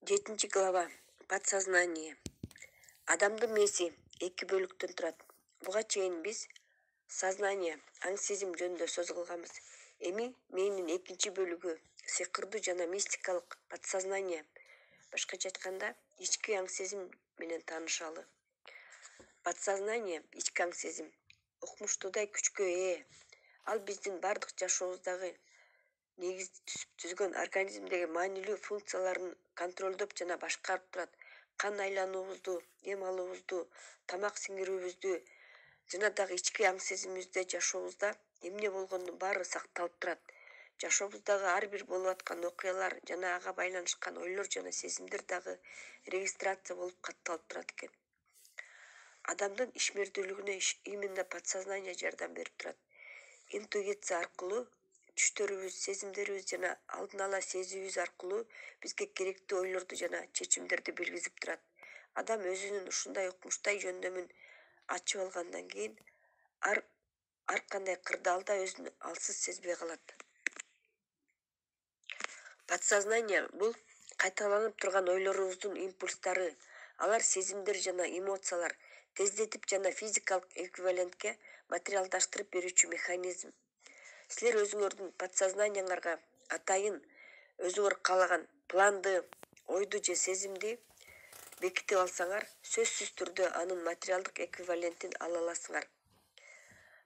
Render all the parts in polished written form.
7 глава. Подсознание. Адамдын мээси 2 бөлүктөн турат. Буга чейин биз сознание, аң-сезим жөнүндө сөз кылганбыз. Эми мээнин 2 бөлүгү сыйкырдуу жана мистикалык подсознание. Башкача айтканда, ички аң-сезим менен таанышалы. Подсознание, ички аң-сезим укмуштуудай күчкө ээ. Ал биздин бардык жашообуздагы негиз түзгөн организмдеги маанилүү функцияларын контролдоп жана башкарып турат. Кан айлануубузду, эм алуубузду, тамак сиңирүүбүздү жана дагы ички аң-сезимибизде жашообузда эмне болгондун баары сакталып турат. Жашообуздагы ар бир болуп аткан окуялар жана ага байланышкан ойлор жана сезимдер дагы регистрация болуп катталып турат экен. Адамдын ишмердүүлүгүнө именно подсознание жардам берип турат. Интуиция аркылуу түштөрүбүз, сезимдерибиз жана алдын ала сезүүбүз аркылуу бизге керектүү ойлорду жана чечимдерди билгизип турат. Адам өзүнүн ушундай укмуштай жөндөмүн ачып алгандан кийин ар кандай кырдаалда өзүн алсыз сезбей калат. Подсознание бул кайталанып турган ойлорубуздун импульстары. Алар сезимдер жана эмоциялар тездетип жана физикалык эквивалентке материалдаштырып берүүчү механизм. Силер өзүңөрдүн подсознанияңарга атайын өзүңөр каалаган планды, ойду же сезимди бекитип алсаңар, сөзсүз түрдө анын материалдык эквивалентин ала аласыңар.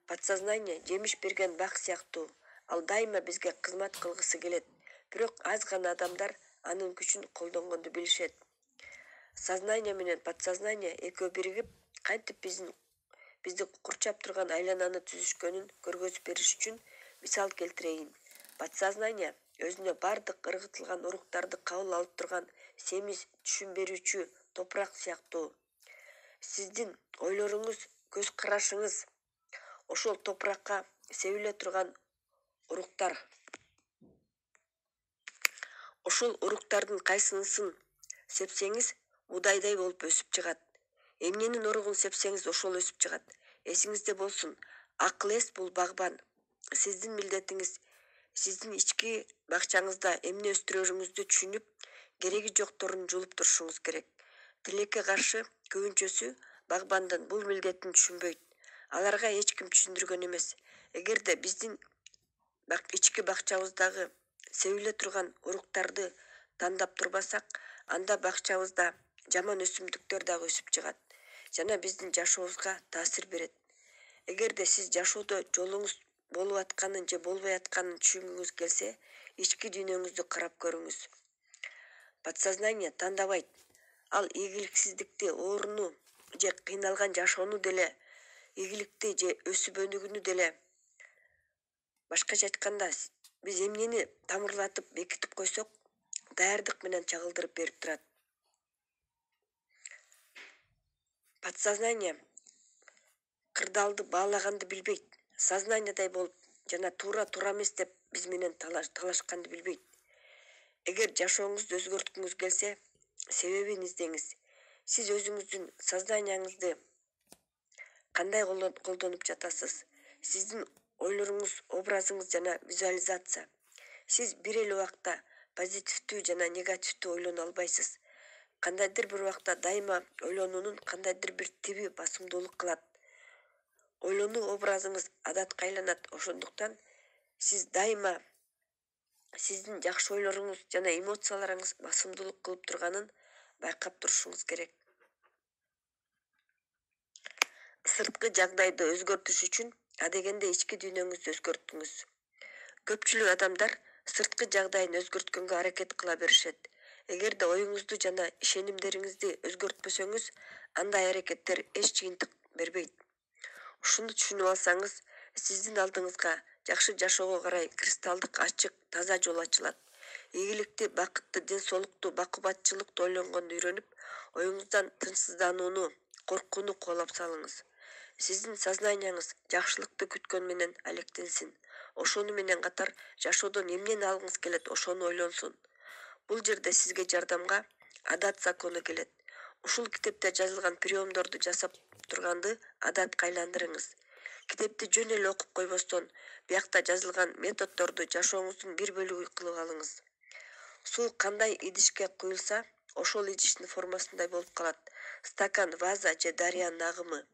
Подсознание жемиш берген бак сыяктуу, ал дайыма бизге кызмат кылгысы келет, бирок аз гана адамдар анын күчүн колдонгонду билишет. Сознание менен подсознание экөө биригип, кантип бизди курчап турган айлананы түзүшкөнүн көргөзүп бериш үчүн мисал келтирейин. Подсознание өзүнө бардык ыргытылган уруктарды кабыл алып турган семиз түшүн берүүчү топурак сыяктуу. Сиздин ойлоруңуз, көз карашыңыз ошол топуракка себиле турган уруктар. Ошол уруктардын кайсынысын сепсеңиз, будайдай болуп өсүп чыгат. Эмненин уругун сепсеңиз, ошол өсүп чыгат. Эсиңизде болсун, акыл эс бул багбан. Сиздин милдетиңиз сиздин ички бакчаңызда эмне өстүрөрүңүздү түшүнүп, кереги жокторун жулуп турушуңуз керек. Тилекке каршы көбүнчөсү багбандын бул милдетин түшүнбөйт. Аларга эч ким түшүндүргөн эмес. Эгерде биздин ички бакчабыздагы себиле турган уруктарды тандап турбасак, анда бакчабызда жаман өсүмдүктөр дагы өсүп чыгат жана биздин жашообузга таасир берет. Эгерде сиз жашоодо жолуңуз болуп атканын же болбой атканын түшүнгүңүз келсе, ички дүйнөңүздү карап көрүңүз. Подсознание тандабайт. Ал ийгиликсиздикти, ооруну же кыйналган жашоону деле, ийгиликти же өсүп өнүгүүнү деле. Башкача айтканда, биз эмнени тамырлатып бекитип койсок, даярдык менен чагылдырып берип турат. Подсознание кырдаалды баалаганды билбейт. Сознаниядай болуп жана туура эмес деп биз менен талашканды билбейт. Эгер жашооңузду өзгөрткүңүз келсе, себебин издеңиз. Сиз өзүңүздүн сознанияңызды кандай колдонуп жатасыз? Сиздин ойлоруңуз, образыңыз жана визуализация. Сиз бир эле убакта позитивдүү жана негативдүү ойлоно албайсыз. Кандайдыр бир убакта дайыма ойлонуунун кандайдыр бир тиби басымдуулук кылат. Ойлонуу образыңыз адатка айланат. Ошондуктан сиз дайыма сиздин жакшы ойлоруңуз жана эмоцияларыңыз басымдуулук кылып турганын байкап турушуңуз керек. Сырткы жагдайды өзгөртүш үчүн адегенде ички дүйнөңүздү өзгөртүңүз. Көпчүлүк адамдар сырткы жагдайын өзгөрткөнгө аракет кыла беришет. Эгерде оюңузду жана ишенимдериңизди өзгөртпөсөңүз, андай аракеттер эч жыйынтык бербейт. Ушуну түшүнүп алсаңыз, сиздин алдыңызга жакшы жашоого карай кристалдык ачык, таза жол ачылат. Ийгиликти, бакытты, ден соолукту, бакубатчылыкты ойлонгонду үйрөнүп, оюңуздан тынчсызданууну, коркууну куалап салыңыз. Сиздин сознанияңыз жакшылыкты күткөн менен алектенсин. Ошону менен катар жашоодон эмнени алгыңыз келет, ошону ойлонсун. Бул жерде сизге жардамга адат закону келет. Ушул китепте жазылган приемдорду жасап турганды адатка айландырыңыз. Китепти жөн эле окуп койбостон, биякта жазылган методдорду жашооңуздун бир бөлүгү кылып алыңыз. Суу кандай идишке куюлса, ошол идиштин формасындай болуп калат. Стакан, ваза же дарыянын агымы.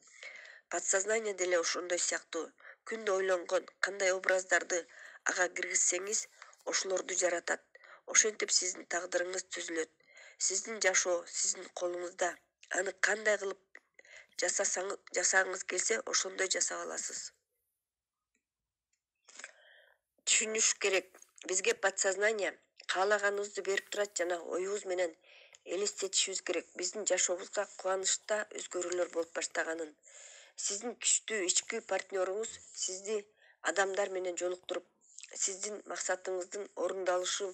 Подсознание деле ошондой сыяктуу. Күндө ойлонгон кандай образдарды ага киргизсеңиз, ошолорду жаратат. Ошентип сиздин тагдырыңыз түзүлөт. Сиздин жашоо сиздин колуңузда. Аны кандай кылып жасагыңыз келсе, ошондой жасап аласыз. Түшүнүш керек. Бизге подсознание каалаганыбызды берип турат жана оюбуз менен элестетишибиз керек. Биздин жашообузга кубанычта өзгөрүүлөр болуп баштаганын. Сиздин күчтүү ички партнерыңыз сизди адамдар менен жолуктуруп, сиздин максатыңыздын орундалышы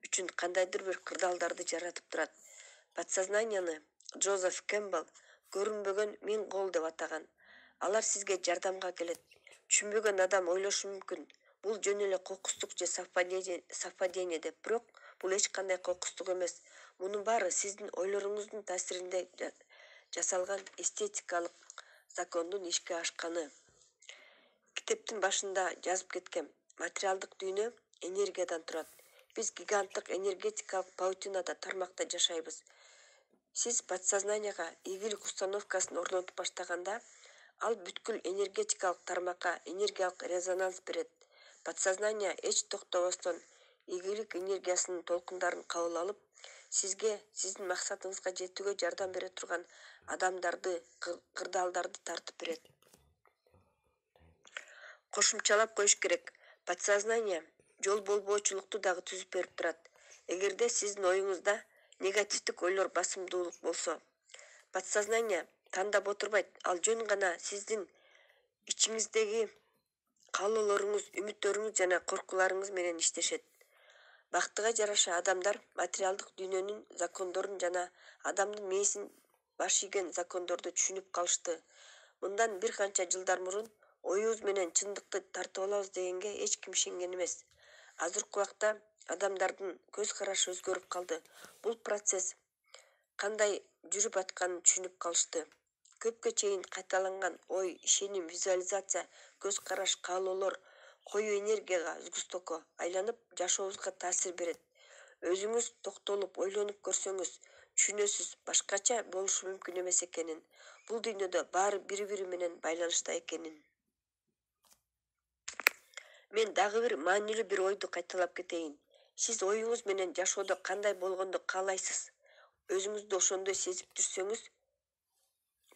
үчүн кандайдыр бир кырдаалдарды жаратып турат. Подсознанияны Джозеф Кэмпбелл көрүнбөгөн 1000 кол деп атаган. Алар сизге жардамга келет. Түшүнбөгөн адам ойлошу мүмкүн. Бул жөн эле кокустук же совпадение деп, бирок бул эч кандай кокустук эмес. Мунун баары сиздин ойлоруңуздун таасиринде жасалган эстетикалык закондун ишке ашканы. Китептин башында жазып кеткем. Материалдык дүйнө энергиядан турат. Биз гиганттык энергетикалык паутинада тармакта жашайбыз. Сиз подсознанияга ийгилик установкасын орнотуп баштаганда, ал бүткүл энергетикалык тармакка энергиялык резонанс берет. Подсознание эч токтобостон ийгилик энергиясынын толкундарын кабыл алып, сизге сиздин максатыңызга жетүүгө жардам бере турган адамдарды, кырдаалдарды тартып берет. Кошумчалап коюш керек. Подсознание жол болбоочулукту дагы түзүп берип турат. Эгерде сиздин оюңузда негативдик ойлор басымдуулук болсо, подсознание тандап отурбайт, ал жөн гана сиздин ичиңиздеги каалоолоруңуз, үмүттөрүңүз жана коркууларыңыз менен иштешет. Бактыга жараша адамдар материалдык дүйнөнүн закондорун жана адамдын мээсин баш ийген закондорду түшүнүп калышты. Мындан бир канча жылдар мурун оюбуз менен чындыкты тартып алабыз дегенге эч ким ишенген эмес. Азыркы убакта адамдардын көз карашы өзгөрүп калды. Бул процесс кандай жүрүп атканын түшүнүп калышты. Көпкө чейин кайталанган ой, ишеним, визуализация, көз караш, каалоолор коюу энергияга, сгустоко айланып, жашообузга таасир берет. Өзүңүз токтолуп, ойлонуп көрсөңүз, түшүнөсүз, башкача болушу мүмкүн эмес экенин. Бул дүйнөдө баары бири-бири менен байланышта экенин. Мен дагы бир маанилүү бир ойду кайталап кетейин. Сиз оюңуз менен жашоодо кандай болгонду каалайсыз? Өзүңүздү ошондой сезип жүрсөңүз,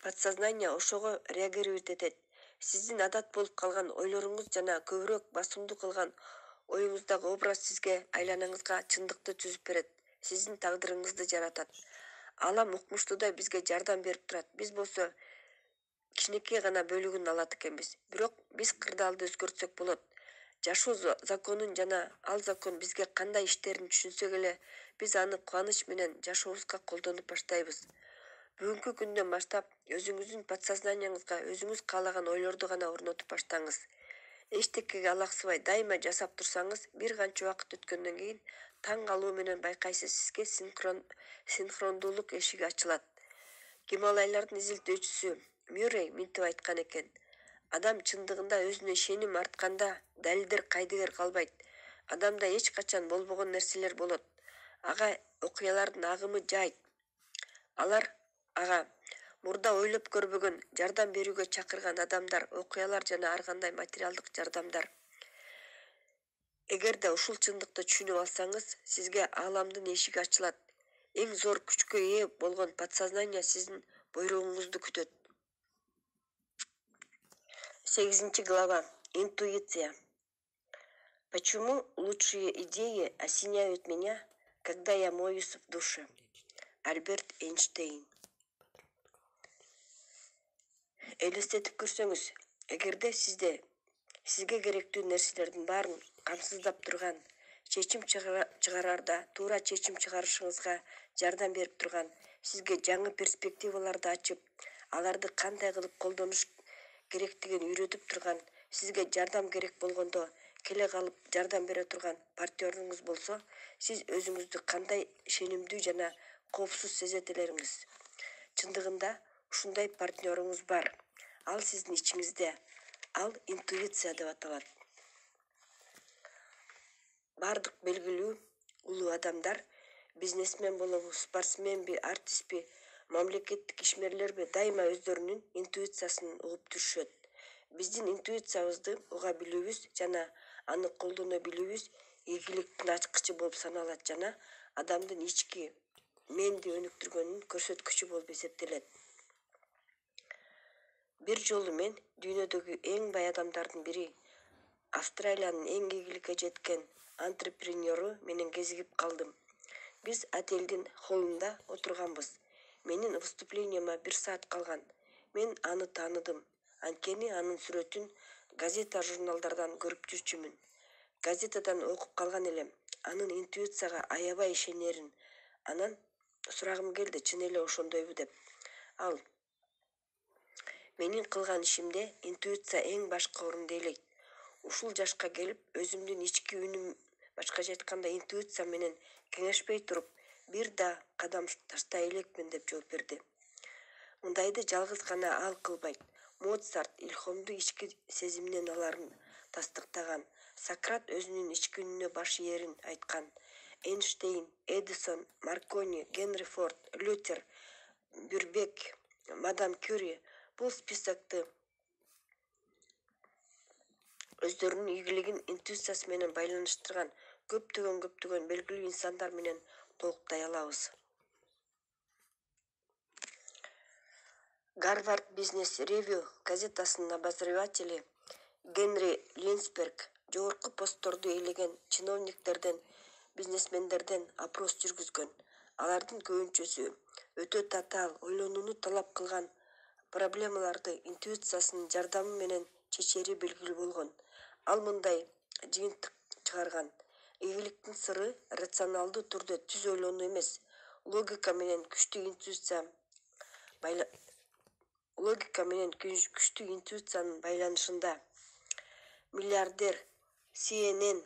подсознание ошого реагировать этет. Сиздин адат болуп калган ойлоруңуз жана көбүрөөк басымдуу кылган оюңуздагы образ сизге айланаңызга чындыкты түзүп берет. Сиздин тагдырыңызды жаратат. Алам укмуштуудай бизге жардам берип турат. Биз болсо кичинекей гана бөлүгүн алат экенбиз. Бирок биз кырдаалды өзгөртсөк болот. Жашоо законун жана ал закон бизге кандай иштерин түшүнсөк эле, биз аны кубаныч менен жашообузга колдонуп баштайбыз. Бүгүнкү күндөн баштап өзүңүздүн подсознанияңызга өзүңүз каалаган ойлорду гана орнотуп баштаңыз. Эчтекеге алаксыбай дайыма жасап турсаңыз, бир канча убакыт өткөндөн кийин таң калуу менен байкайсыз, сизге синхрондуулук эшиги ачылат. Гималайлардын изилдөөчүсү Мюррей минтип айткан экен. Адам чындыгында өзүнө ишеним артканда далилдер кайдыгер калбайт. Адамда эч качан болбогон нерселер болот. Ага окуялардын агымы жайт. Алар ага мурда ойлоп көрбөгөн, жардам берүүгө чакырган адамдар, окуялар жана ар кандай материалдык жардамдар. Эгерде ушул чындыкты түшүнүп алсаңыз, сизге ааламдын эшиги ачылат. Эң зор күчкө ээ болгон подсознание сиздин буйругуңузду күтөт. 8 глава. Интуиция. Почему лучшие идеи осеняют меня, когда я моюсь в душе? Альберт Эйнштейн. Элестетип көрсөңүз, эгерде сизге керектүү нерселердин баарын камсыздап турган, чечим чыгарарда туура чечим чыгарышыңызга жардам берип турган, сизге жаңы перспективаларды ачып, аларды кандай кылып колдонуш керектигин үйрөтүп турган, сизге жардам керек болгондо келе калып жардам бере турган партнерыңыз болсо, сиз өзүңүздү кандай ишенимдүү жана коопсуз сезет элериңиз. Чындыгында ушундай партнерыңыз бар. Ал сиздин ичиңизде. Ал интуиция деп аталат. Бардык белгилүү улуу адамдар бизнесмен болобу, спортсменби, артистпи, мамлекеттик ишмерлерби дайыма өздөрүнүн интуициясын угуп түшүшөт. Биздин интуициябызды уга билүүбүз жана аны колдоно билүүбүз ийгиликтин ачкычы болуп саналат жана адамдын ички менди өнүктүргөнүн көрсөткүчү болуп эсептелет. Бир жолу мен дүйнөдөгү эң бай адамдардын бири, Австралиянын эң ийгиликке жеткен антрепренеру менен кезигип калдым. Биз отелдин холлунда отурганбыз. Менин выступлениема 1 саат калган. Мен аны тааныдым. Анткени анын сүрөтүн газета журналдардан көрүп жүрчүмүн. Газетадан окуп калган элем. Анын интуицияга аябай ишенерин. Анан сурагым келди, чын эле ошондойбу деп. Ал: менин кылган ишимде интуиция эң башкы орунду ээлейт. Ушул жашка келип, өзүмдүн ички үнүм, башкача айтканда интуиция менен кеңешпей туруп, бир да кадам таштай элекмин деп жооп берди. Мындайды жалгыз гана ал кылбайт. Моцарт илхомду ички сезиминен аларын тастыктаган. Сократ өзүнүн ички үнүнө баш ээрин айткан. Эйнштейн, Эдисон, Маркони, Генри Форд, Лютер, Бюрбек, мадам Кюри бул списокты өздөрүнүн ийгилигин интуициясы менен байланыштырган көптөгөн белгилүү инсандар менен толуктай алабыз. Гарвард Бизнес Ревью газетасынын обозреватели Генри Линсберг жогорку постторду ээлеген чиновниктерден, бизнесмендерден опрос жүргүзгөн. Алардын көбүнчөсү өтө татаал, ойлонууну талап кылган проблемаларды интуициясынын жардамы менен чечери белгилүү болгон. Ал мындай жыйынтык чыгарган: ийгиликтин сыры рационалдуу түрдө түз ойлонуу эмес, логика менен күчтүү интуициянын байланышында. Миллиардер, CNN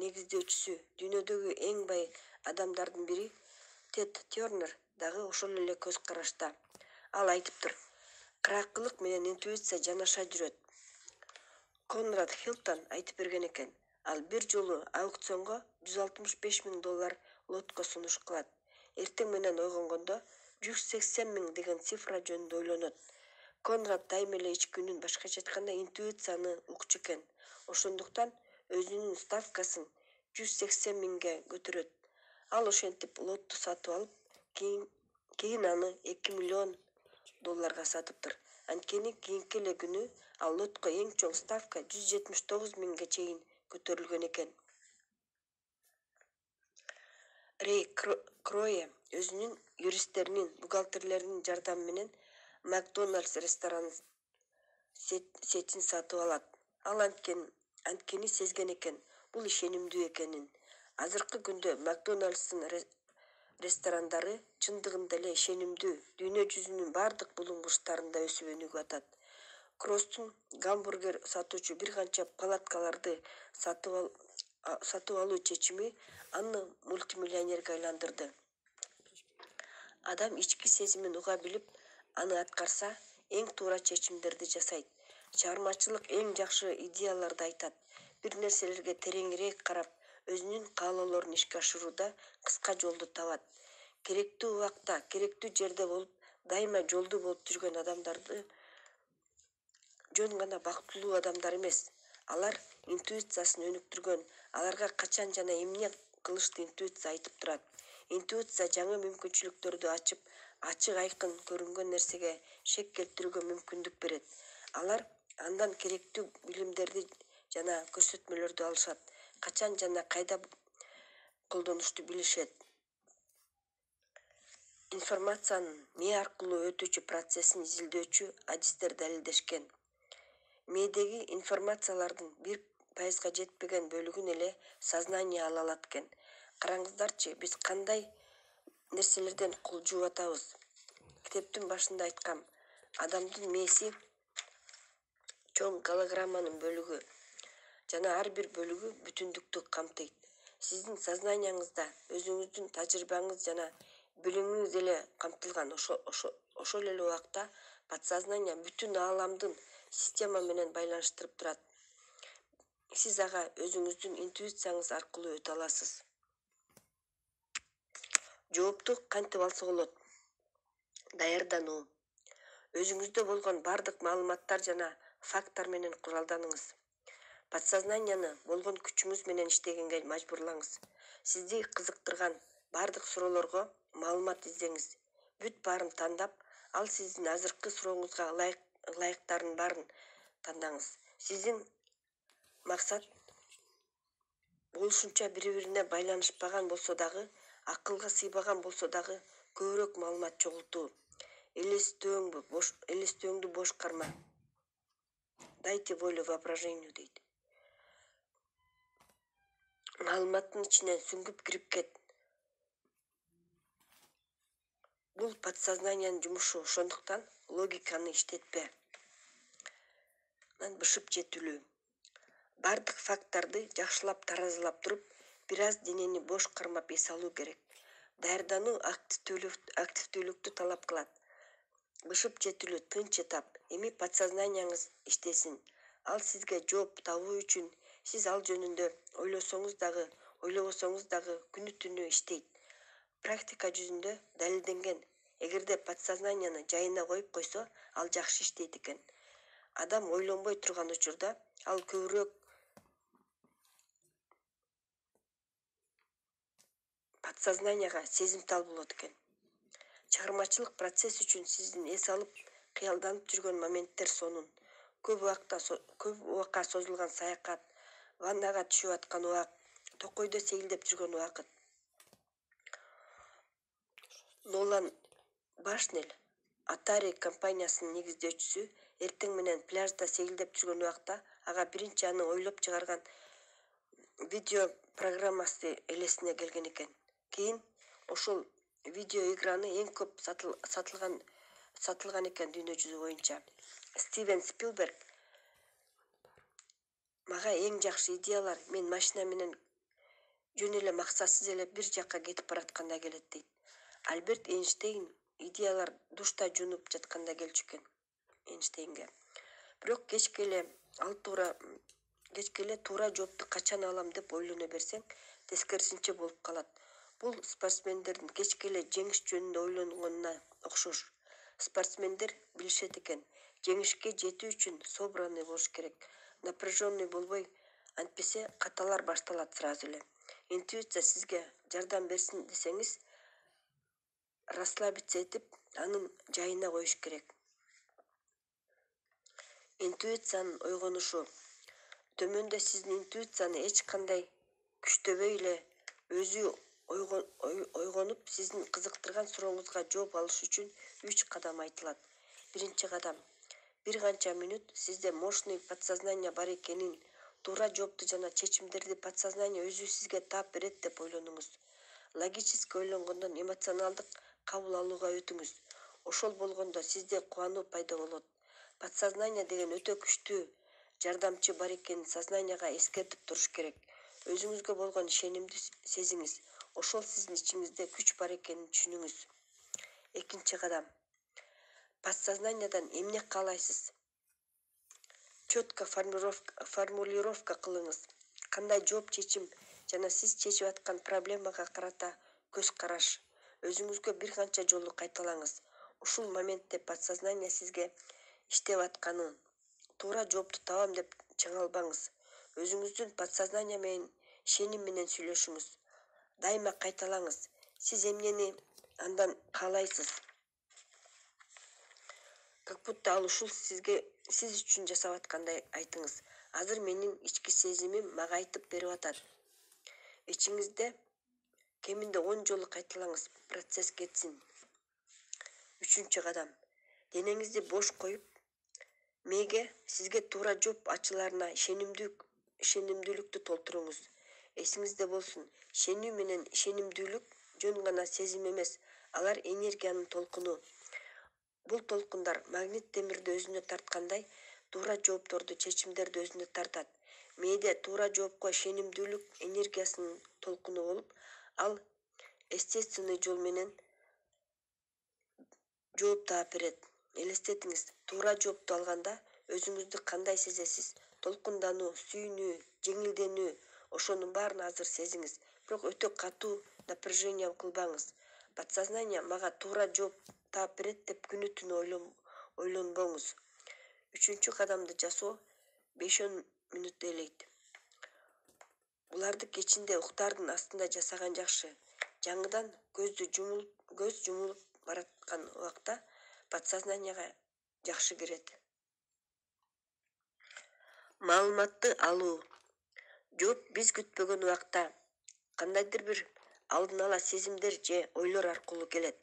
негиздөөчүсү, дүйнөдөгү эң бай адамдардын бири Тед Тернер дагы ошол эле көз карашта. Ал айтыптыр: кыракылык менен интуиция жанаша жүрөт. Конрад Хилтон айтып берген экен. Ал бир жолу аукционго $165,000 лотко сунуш кылат. Эртең менен ойгонгондо 180,000 деген цифра жөнүндө ойлонот. Конрад дайыма эле ички үнүн, башкача айтканда интуицияны укчу экен. Ошондуктан өзүнүн ставкасын 180,000ге көтөрөт. Ал ошентип лотту сатып алып, кийин аны $2 миллион сатыптыр. Анткени кийинки эле күнү ал лотко эң чоң ставка 179,000ге чейин көтөрүлгөн экен. Рэй Крое өзүнүн юристтеринин, бухгалтерлеринин жардамы менен Макдоналдс ресторанын сетин сатып алат. Ал анткени сезген экен, бул ишенимдүү экенин. Азыркы күндө Макдоналдстын ресторандары чындыгында эле ишенимдүү, дүйнө жүзүнүн бардык булуң бурчтарында өсүп өнүгүп атат. Кростун гамбургер сатуучу бир канча палаткаларды сатып алуу чечими аны мультимиллионерге айландырды. Адам ички сезимин уга билип, аны аткарса, эң туура чечимдерди жасайт. Чыгармачылык эң жакшы идеяларды айтат. Бир нерселерге тереңирээк карап, өзүнүн каалоолорун ишке ашырууда кыска жолду табат. Керектүү убакта, керектүү жерде болуп, дайыма жолду болуп жүргөн адамдарды жөн гана бактылуу адамдар эмес. Алар интуициясын өнүктүргөн, аларга качан жана эмне кылышты интуиция айтып турат. Интуиция жаңы мүмкүнчүлүктөрдү ачып, ачык айкын көрүнгөн нерсеге шек келтирүүгө мүмкүндүк берет. Алар андан керектүү билимдерди жана көрсөтмөлөрдү алышат. Качан жана кайда колдонушту билишет. Информациянын мээ аркылуу өтүүчү процессин изилдөөчү адистер далилдешкен. Мээдеги информациялардын 1% жетпеген бөлүгүн эле сознание ала алат экен. Караңыздарчы, биз кандай нерселерден кол жууп атабыз. Китептин башында айткам, адамдын мээси чоң голограмманын бөлүгү жана ар бир бөлүгү бүтүндүктү камтыйт. Сиздин сознанияңызда өзүңүздүн тажрыйбаңыз жана билимиңиз эле камтылган. Ошол эле убакта подсознание бүтүн ааламдын система менен байланыштырып турат. Сиз ага өзүңүздүн интуицияңыз аркылуу өтө аласыз. жоопту кантип алса болот? Даярдануу. Өзүңүздө болгон бардык маалыматтар жана факттар менен куралданыңыз. Подсознанияны болгон күчүңүз менен иштегенге мажбурлаңыз. Сизди кызыктырган бардык суроолорго маалымат издеңиз. Бүт баарын тандап, ал сиздин азыркы сурооңузга ылайыктарын баарын тандаңыз. Сиздин максат болушунча бири-бирине байланышпаган болсо дагы, акылга сыйбаган болсо дагы көбүрөөк маалымат чогултуу. Элестөөңдү бошкарма. Дайте волю воображению дейт. Маалыматтын ичине сүңгүп кирип кет. Бул подсознаниянын жумушу, ошондуктан логиканы иштетпе. Бышып жетилүү. Бардык факттарды жакшылап таразылап туруп, бир аз денени бош кармап эс алуу керек. Даярдануу активдүүлүктү талап кылат. Бышып жетилүү тынч этап. Эми подсознанияңыз иштесин. Ал сизге жооп табуу үчүн сиз ал жөнүндө ойлосоңуз дагы, ойлобосоңуз дагы күнү-түнү иштейт. Практика жүзүндө далилденген. Эгерде подсознанияны жайына коюп койсо, ал жакшы иштейт экен. Адам ойлонбой турган учурда ал көбүрөөк подсознанияга сезимтал болот экен. Чыгармачылык процесс үчүн сиздин эс алып, кыялданып жүргөн моменттер сонун. Көп убакка созулган саякат, ваннага түшүп аткан убак, токойдо сейилдеп жүргөн убакыт. Нолан Башнелл, Atari компаниясынын негиздөөчүсү, эртең менен пляжда сейилдеп жүргөн убакта ага биринчи анын ойлоп чыгарган видео программасы элесине келген экен. Кийин ошол видео играны эң көп сатылган экен дүйнө жүзү боюнча. Стивен Спилберг: мага эң жакшы идеялар мен машина менен жөн эле максатсыз эле бир жакка кетип баратканда келет дейт. Альберт Эйнштейн: идеялар душта жуунуп жатканда келчү экен Эйнштейнге. Бирок кечке эле туура жоопту качан алам деп ойлоно берсең, тескерисинче болуп калат. Бул спортсмендердин кечке эле жеңиш жөнүндө ойлонгонуна окшош. Спортсмендер билишет экен, жеңишке жетүү үчүн собранный болуш керек, напряженный болбой, антпесе каталар башталат сразу эле. Интуиция сизге жардам берсин десеңиз, расслабиться этип, анын жайына коюш керек. Интуициянын ойгонушу. Төмөндө сиздин интуицияны эч кандай күчтөбөй эле өзү ойгонуп, сиздин кызыктырган сурооңузга жооп алыш үчүн 3 кадам айтылат. Биринчи кадам. Бир канча мүнөт сизде мощный подсознание бар экенин, туура жоопту жана чечимдерди подсознание өзү сизге таап берет деп ойлонуңуз. Логически ойлонгондон эмоционалдык кабыл алууга өтүңүз. Ошол болгондо сизде кубануу пайда болот. Подсознание деген өтө күчтүү жардамчы бар экенин сознанияга эскертип туруш керек. Өзүңүзгө болгон ишенимди сезиңиз. Ошол сиздин ичиңизде күч бар экенин түшүнүңүз. Экинчи кадам. Подсознаниядан эмне каалайсыз? Четко формулировка кылыңыз. Кандай жооп, чечим жана сиз чечип аткан проблемага карата көз караш. Өзүңүзгө бир канча жолу кайталаңыз. Ушул моментте подсознание сизге иштеп атканын, туура жоопту табам деп чыңалбаңыз. Өзүңүздүн подсознание менен ишеним менен сүйлөшүңүз. Дайыма кайталаңыз. Сиз эмнени андан каалайсыз? Как будто ал ушул сиз үчүн жасап аткандай айтыңыз. Азыр менин ички сезимим мага айтып берип атат. Ичиңизде кеминде 10 жолу кайталаңыз, процесс кетсин. Үчүнчү кадам. Денеңизди бош коюп, мээге сизге туура жооп ачыларына ишенимдүүлүктү толтуруңуз. Эсиңизде болсун, ишенүү менен ишенимдүүлүк жөн гана сезим эмес, алар энергиянын толкуну. Бул толкундар магнит темирди өзүнө тарткандай, туура жоопторду, чечимдерди өзүнө тартат. Мээде туура жоопко ишенимдүүлүк энергиясынын толкуну болуп, ал естественный жол менен жооп таап берет. Элестетиңиз, туура жоопту алганда өзүңүздү кандай сезесиз? Толкундануу, сүйүнүү, жеңилденүү, ошонун баарын азыр сезиңиз. Бирок өтө катуу напряжение кылбаңыз. Подсознание мага туура жооп таап берет деп күнү түнү ойлонбоңуз. Үчүнчү кадамды жасоо 5-10 мүнөт ээлейт. Буларды кечинде уктардын астында жасаган жакшы. Жаңыдан көз жумулуп бараткан убакта подсознанияга жакшы кирет. Маалыматты алуу. Жооп биз күтпөгөн убакта кандайдыр бир алдын ала сезимдер же ойлор аркылуу келет.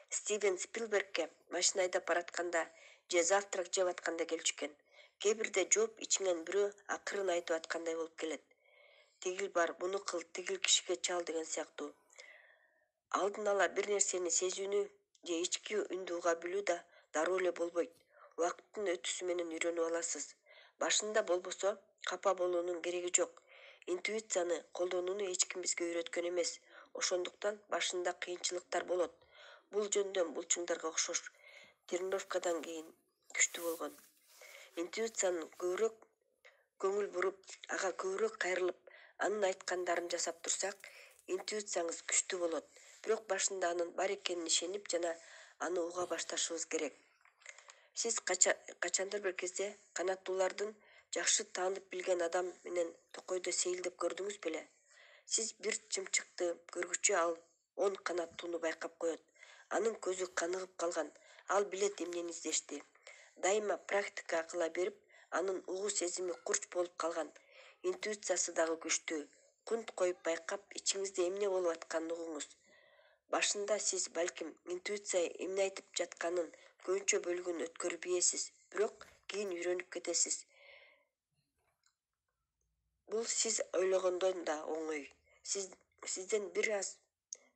Стивен Спилбергке машина айдап баратканда же завтрак жеп атканда келчү экен. Кээ бирде жооп ичиңен бирөө акырын айтып аткандай болуп келет. Тигил бар, буну кыл, тигил кишиге чал деген сыяктуу. Алдын ала бир нерсени сезүүнү же ички үндү уга билүү да дароо эле болбойт. Убакыттын өтүшү менен үйрөнүп аласыз. Башында болбосо капа болуунун кереги жок. Интуицияны колдонууну эч ким бизге үйрөткөн эмес. Ошондуктан башында кыйынчылыктар болот. Бул жөндөн булчуңдарга окшош. Тренировкадан кийин күчтүү болгон. Интуицияны көбүрөөк көңүл буруп, ага көбүрөөк кайрылып, анын айткандарын жасап турсак, интуицияңыз күчтүү болот. Бирок башында анын бар экенин ишенип жана аны уга башташыбыз керек. Сиз качандыр бир кезде канаттуулардын жакшы таанып билген адам менен токойдо сейилдеп көрдүңүз беле? Сиз бир чымчыкты көргүчө ал 10 канаттууну байкап коет. Анын көзү каныгып калган. Ал билет эмнени издешти. Дайыма практика кыла берип, анын угуу сезими курч болуп калган. Интуициясы дагы күчтүү. Кунт коюп байкап, ичиңизде эмне болуп атканын угуңуз. Башында сиз балким интуиция эмне айтып жатканын көбүнчө бөлүгүн өткөрүп ийесиз, бирок кийин үйрөнүп кетесиз. Бул сиз ойлогондон да оңой. Сизден бир аз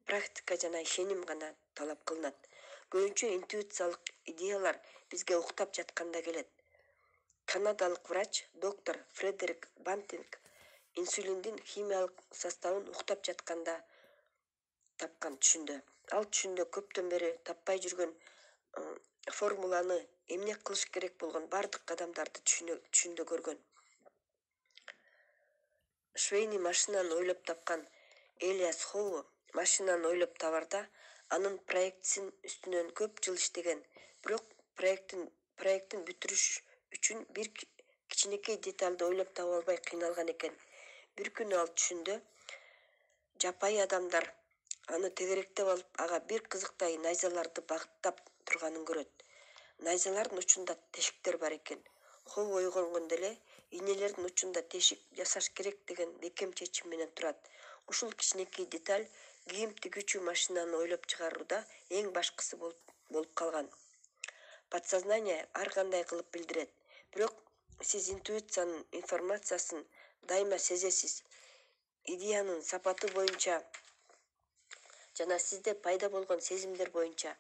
практика жана ишеним гана талап кылынат. Көбүнчө интуициялык идеялар бизге уктап жатканда келет. Канадалык врач доктор Фредерик Бантинг инсулиндин химиялык составын уктап жатканда тапкан түшүндө. Ал түшүндө көптөн бери таппай жүргөн формуланы эмне кылыш керек болгон бардык кадамдарды түшүндө көргөн. Швейни машинаны ойлоп тапкан Элиас Хоу машинаны ойлоп табарда, анын проектисин үстүнөн көп жыл иштеген, бирок проекттин бүтүрүш үчүн бир кичинекей деталды ойлоп таба албай кыйналган экен. Бир күнү ал түшүндө жапайы адамдар аны тегеректеп алып, ага бир кызыктай найзаларды багыттап турганын көрөт. Найзалардын учунда тешиктер бар экен. Хоу ойгонгондо эле ийнелердин учунда тешик жасаш керек деген бекем чечим менен турат. Ушул кичинекей деталь кийим тигүүчү машинаны ойлоп чыгарууда эң башкысы болуп калган. Подсознание ар кандай кылып билдирет. Бирок сиз интуициянын информациясын дайыма сезесиз. Идеянын сапаты боюнча жана сизде пайда болгон сезимдер боюнча.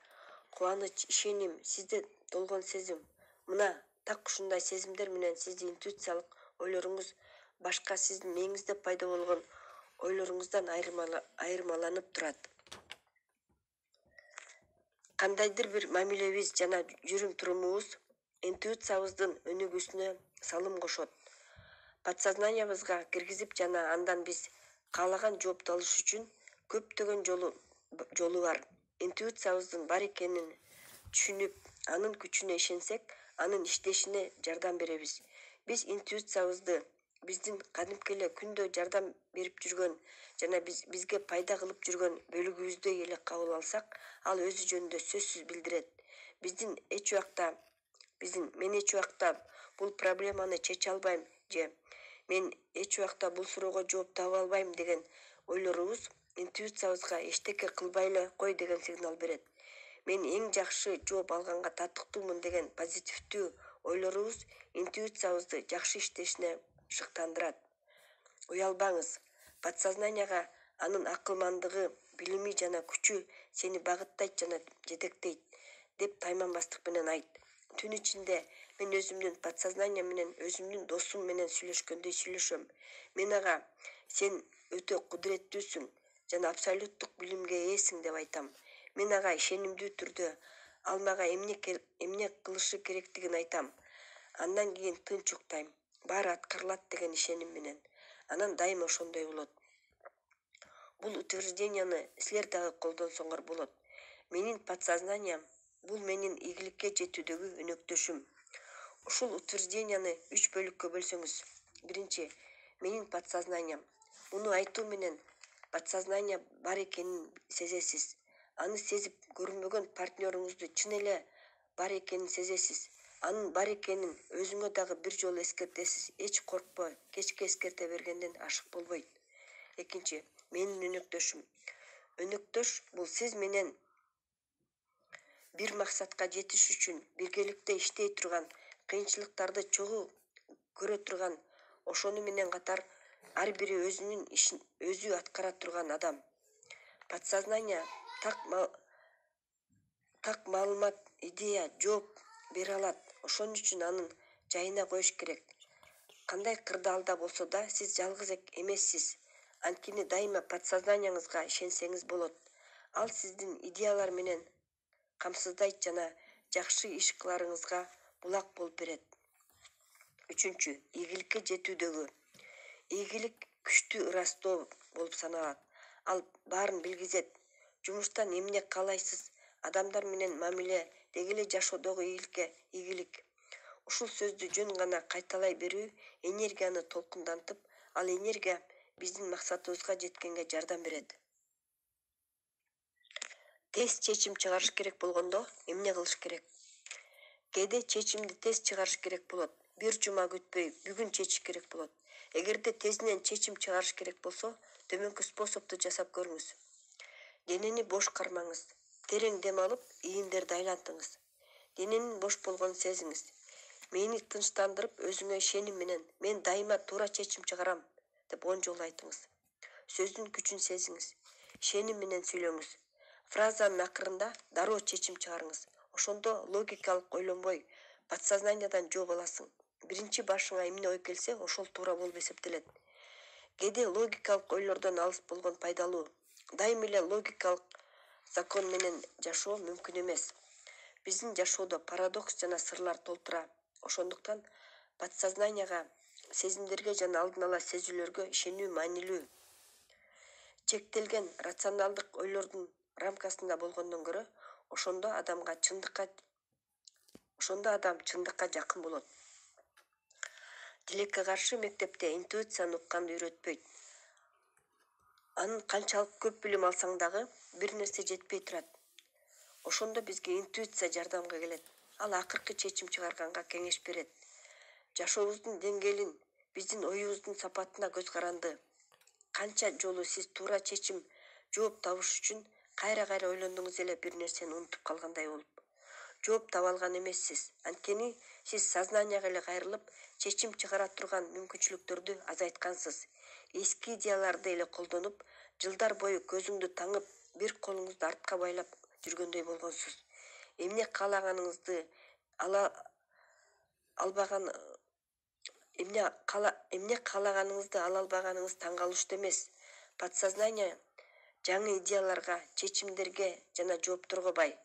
Кубаныч, ишеним, сизде долгон сезим. Мына так ушундай сезимдер менен сиздин интуициялык ойлоруңуз башка сиздин мээңизде пайда болгон ойлоруңуздан айырмаланып турат. Кандайдыр бир мамилебиз жана жүрүм-турумубуз интуициябыздын өнүгүүсүнө салым кошот. Подсознаниябызга киргизип жана андан биз каалаган жоопду алыш үчүн көптөгөн жолу бар. Интуициябыздын бар экенин түшүнүп, анын күчүнө ишенсек, анын иштешине жардам беребиз. Биз интуициябызды биздин кадимки эле күндө жардам берип жүргөн жана бизге пайда кылып жүргөн бөлүгүбүздөй эле кабыл алсак, ал өзү жөнүндө сөзсүз билдирет. Мен эч убакта бул проблеманы чече албайм же мен эч убакта бул суроого жооп таба албайм деген ойлорубуз интуициябызга эчтеке кылбай эле кой деген сигнал берет. Мен эң жакшы жооп алганга татыктуумун деген позитивдүү ойлорубуз интуициябызды жакшы иштешине шыктандырат. Уялбаңыз. Подсознанияга анын акылмандыгы, билими жана күчү сени багыттайт жана жетектейт, деп тайманбастык менен айт. Түн ичинде мен өзүмдүн подсознание менен өзүмдүн досум менен сүйлөшкөндөй сүйлөшөм. Мен ага сен өтө кудуреттүүсүң жана абсолюттук билимге ээсиң деп айтам. Мен ага ишенимдүү түрдө ал мага эмне кылышы керектигин айтам. Андан кийин тынч уктайм. Баары аткарылат деген ишеним менен. Анан дайыма ошондой болот. Бул утвержденияны силер дагы колдонсоңор болот. Менин подсознаниям бул менин ийгиликке жетүүдөгү өнөктөшүм. Ушул утвержденияны 3 бөлүккө бөлсөңүз. Биринчи, менин подсознаниям. Муну айтуу менен подсознание бар экенин сезесиз. Аны сезип көрүнбөгөн партнерыңызды чын эле бар экенин сезесиз. Анын бар экенин өзүңө дагы бир жолу эскертесиз. Эч коркпо, кечке эскерте бергенден ашык болбойт. Экинчи, менин өнөктөшүм. Өнөктөш бул сиз менен бир максатка жетиш үчүн биргеликте иштей турган, кыйынчылыктарды чогуу көрө турган, ошону менен катар ар бири өзүнүн ишин өзү аткара турган адам. Подсознание так маалымат, идея, жооп бере алат. Ошон үчүн анын жайына коюш керек. Кандай кырдаалда болсо да сиз жалгыз эмессиз. Анткени дайыма подсознанияңызга ишенсеңиз болот. Ал сиздин идеялар менен камсыздайт жана жакшы иш кыларыңызга булак болуп берет. Үчүнчү, ийгиликке жетүүдөгү. Ийгилик күчтүү ырастоо болуп саналат. Ал баарын билгизет. Жумуштан эмне каалайсыз? Адамдар менен мамиле, деги эле жашоодогу ийгилик. Ушул сөздү жөн гана кайталай берүү энергияны толкундантып, ал энергия биздин максатыбызга жеткенге жардам берет. Тез чечим чыгарыш керек болгондо эмне кылыш керек? Кээде чечимди тез чыгарыш керек болот. Бир жума күтпөй, бүгүн чечиш керек болот. Эгерде тезинен чечим чыгарыш керек болсо, төмөнкү способду жасап көрүңүз. Денени бош кармаңыз. Терең дем алып, ийиңдерди айлантыңыз. Дененин бош болгонун сезиңиз. Мени тынчтандырып, өзүңө ишеним менен мен дайыма туура чечим чыгарам деп 10 жолу айтыңыз. Сөздүн күчүн сезиңиз. Ишеним менен сүйлөңүз. Фразанын акырында дароо чечим чыгарыңыз. Ошондо логикалык ойлонбой, подсознаниядан жооп аласың. Биринчи башыңа эмне ой келсе, ошол туура болуп эсептелет. Кээде логикалык ойлордон алыс болгон пайдалуу. Дайыма эле логикалык закон менен жашоо мүмкүн эмес. Биздин жашоодо парадокс жана сырлар толтура. Ошондуктан подсознанияга, сезимдерге жана алдын ала сезүүлөргө ишенүү маанилүү. Чектелген рационалдык ойлордун рамкасында болгондон көрө, ошондо адам чындыкка жакын болот. Тилекке каршы мектепте интуицияны укканды үйрөтпөйт. Анын канчалык көп билим алсаң дагы бир нерсе жетпей турат. Ошондо бизге интуиция жардамга келет. Ал акыркы чечим чыгарганга кеңеш берет. Жашообуздун деңгээлин, биздин оюбуздун сапатына көз каранды. Канча жолу сиз туура чечим, жооп табыш үчүн кайра-кайра ойлондуңуз эле бир нерсени унутуп калгандай болуп. Жооп таба алган эмессиз. Анткени сиз сознанияга эле кайрылып, чечим чыгара турган мүмкүнчүлүктөрдү азайткансыз. Эски идеяларды эле колдонуп, жылдар бою көзүңдү таңып, бир колуңузду артка байлап жүргөндөй болгонсуз. Эмне каалаганыңызды ала албаганыңыз таң калыштуу эмес. Подсознание жаңы идеяларга, чечимдерге жана жоопторго бай.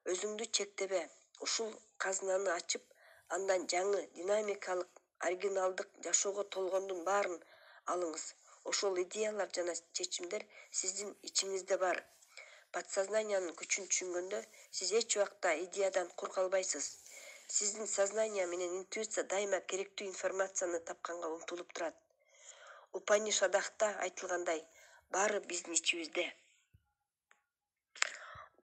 Өзүңдү чектебе. Ушул казынаны ачып, андан жаңы, динамикалык, оригиналдык, жашоого толгондун баарын алыңыз. Ошол идеялар жана чечимдер сиздин ичиңизде бар. Подсознаниянын күчүн түшүнгөндө сиз эч убакта идеядан кур калбайсыз. Сиздин сознание менен интуиция дайыма керектүү информацияны тапканга умтулуп турат. Упанишадахта айтылгандай, баары биздин ичибизде.